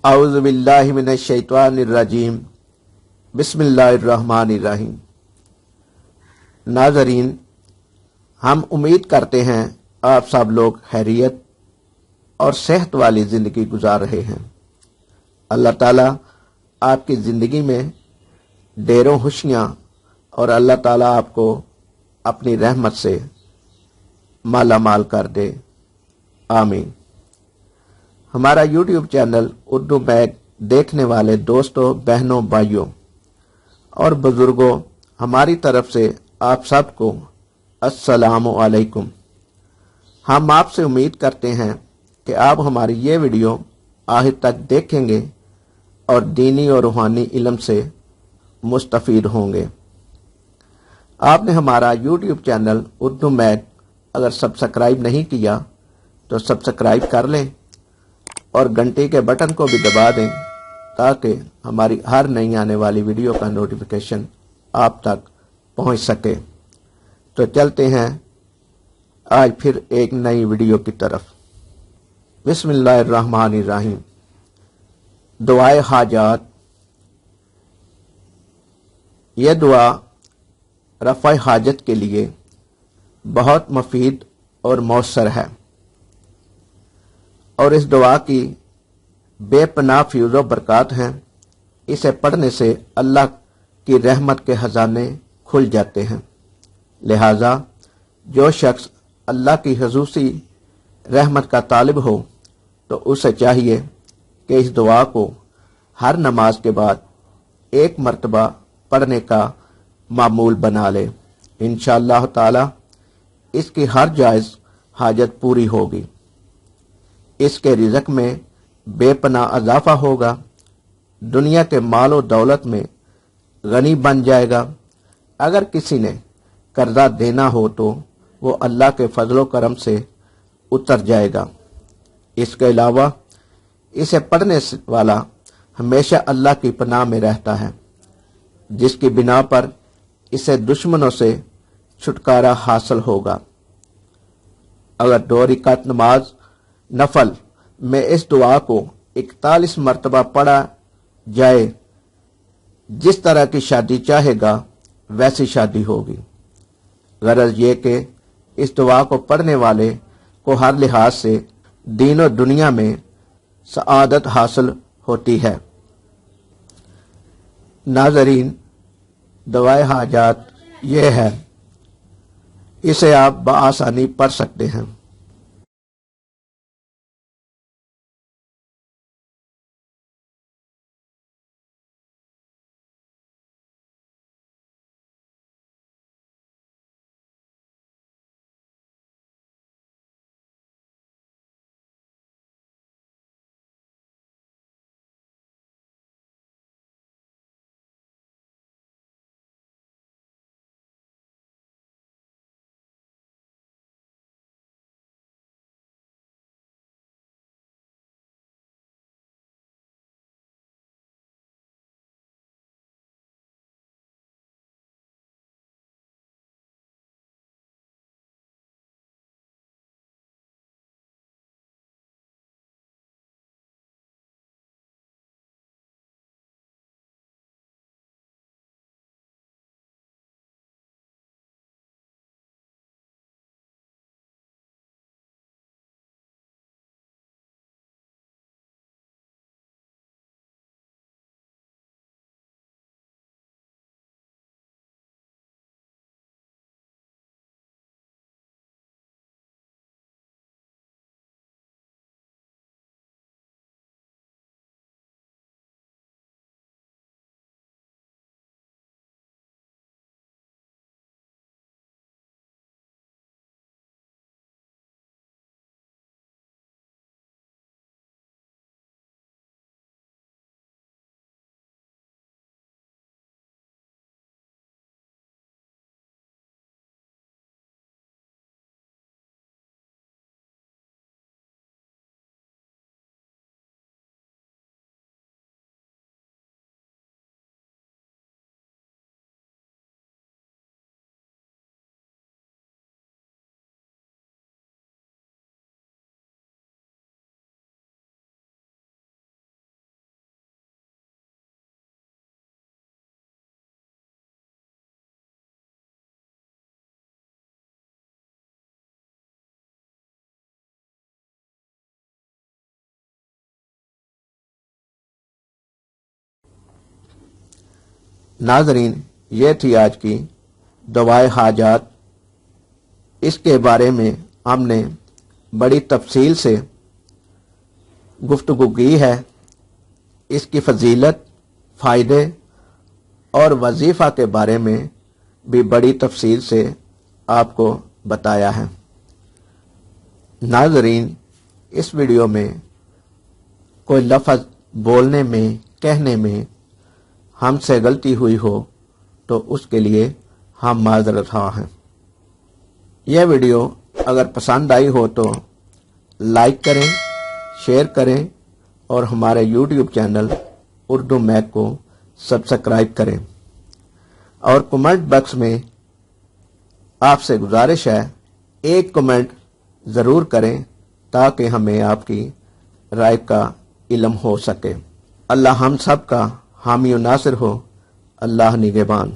अऊज़ु बिल्लाहि मिनश शैतानिर रजीम। बिस्मिल्लाहिर्रहमानिर्रहीम। नाज़रीन, हम उम्मीद करते हैं आप सब लोग खैरियत और सेहत वाली ज़िंदगी गुजार रहे हैं। अल्लाह ताला आपकी ज़िंदगी में ढेरों खुशियाँ और अल्लाह ताला आपको अपनी रहमत से माला माल कर दे, आमीन। हमारा यूट्यूब चैनल उर्दू मैग देखने वाले दोस्तों, बहनों, भाइयों और बुजुर्गों, हमारी तरफ से आप सबको अस्सलामु अलैकुम। हम आपसे उम्मीद करते हैं कि आप हमारी ये वीडियो आखिर तक देखेंगे और दीनी और रूहानी इल्म से मुस्तफ़ीद होंगे। आपने हमारा यूट्यूब चैनल उर्दू मैग अगर सब्सक्राइब नहीं किया तो सब्सक्राइब कर लें और घंटे के बटन को भी दबा दें ताकि हमारी हर नई आने वाली वीडियो का नोटिफिकेशन आप तक पहुंच सके। तो चलते हैं आज फिर एक नई वीडियो की तरफ। बिस्मिल्लाहिर्रहमानिर्रहीम। दुआए हाजात। यह दुआ रफ़ा हाजत के लिए बहुत मुफीद और मौसर है और इस दुआ की बेपनाह फ़यूज़ व बरक़ात हैं। इसे पढ़ने से अल्लाह की रहमत के ख़जाने खुल जाते हैं। लिहाजा जो शख्स अल्लाह की ख़ुसूसी रहमत का तालिब हो तो उसे चाहिए कि इस दुआ को हर नमाज के बाद एक मरतबा पढ़ने का मामूल बना ले। इंशाअल्लाह ताला इसकी हर जायज़ हाजत पूरी होगी। इसके रिज़्क़ में बेपनाह अज़ाफ़ा होगा, दुनिया के माल और दौलत में गनी बन जाएगा। अगर किसी ने कर्जा देना हो तो वो अल्लाह के फजलो करम से उतर जाएगा। इसके अलावा इसे पढ़ने वाला हमेशा अल्लाह की पनाह में रहता है, जिसकी बिना पर इसे दुश्मनों से छुटकारा हासिल होगा। अगर 2 रकात नमाज नफल में इस दुआ को 41 मरतबा पढ़ा जाए, जिस तरह की शादी चाहेगा वैसी शादी होगी। गरज ये कि इस दुआ को पढ़ने वाले को हर लिहाज से दीन और दुनिया में सआदत हासिल होती है। नाज़रीन, दुआए हाजात ये है, इसे आप बआसानी पढ़ सकते हैं। नाजरीन, ये थी आज की दवाए हाजात। इसके बारे में हमने बड़ी तफसील से गुफ्तगू की है। इसकी फजीलत, फ़ायदे और वजीफ़ा के बारे में भी बड़ी तफसील से आपको बताया है। नाजरीन, इस वीडियो में कोई लफ्ज़ बोलने में, कहने में हमसे गलती हुई हो तो उसके लिए हम माज़रत ख़्वाह हैं। यह वीडियो अगर पसंद आई हो तो लाइक करें, शेयर करें और हमारे YouTube चैनल उर्दू मैक को सब्सक्राइब करें। और कमेंट बॉक्स में आपसे गुजारिश है, एक कमेंट ज़रूर करें ताकि हमें आपकी राय का इल्म हो सके। अल्लाह हम सब का हामी और नासिर हो। अल्लाह निगहबान।